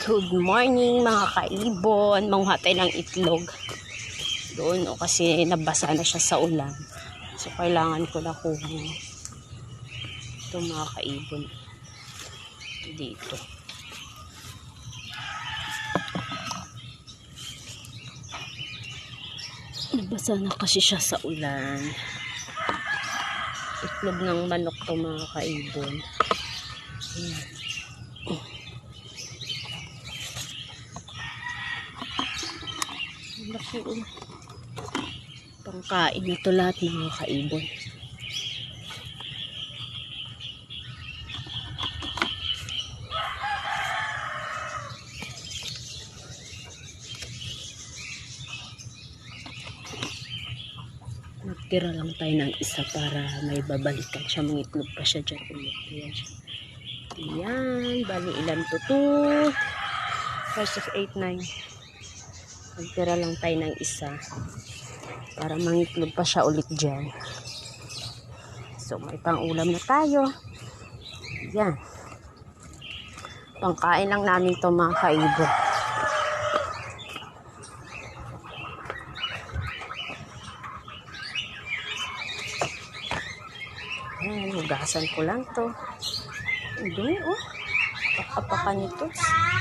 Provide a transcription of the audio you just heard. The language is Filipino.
Good morning mga kaibon. Manguha tayo ng itlog. Doon kasi nabasa na siya sa ulan. So kailangan ko na kunin ito mga kaibon. Dito. Nabasa na kasi siya sa ulan. Itlog ng manok to mga kaibon. Ayan. Laki pangkain ito lahat mga kaibon. Nagtira lang tayo ng isa para may babalikan siya, mga itlog pa siya dyan ulit. Ayan siya. Ayan, bali ilan to? 2, 5, 6, 8, 9. Nagtira lang tayo ng isa para mangitlog pa siya ulit dyan. So may pang-ulam na tayo. Yan. Pangkain lang namin to mga kaibon. Ayan, hugasan ko lang to. Ang dumi oh. Pakapakan nito.